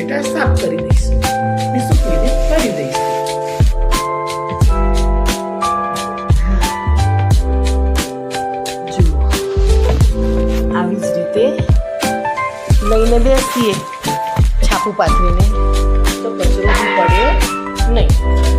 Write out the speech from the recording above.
બેટા સાફ કરી દઈશું ને સૂકવીને કરી દઈશું. જુઓ, આવી જ રીતે લઈને બેસીએ છાપું પાથરીને તો કચરો બી પડે નહીં.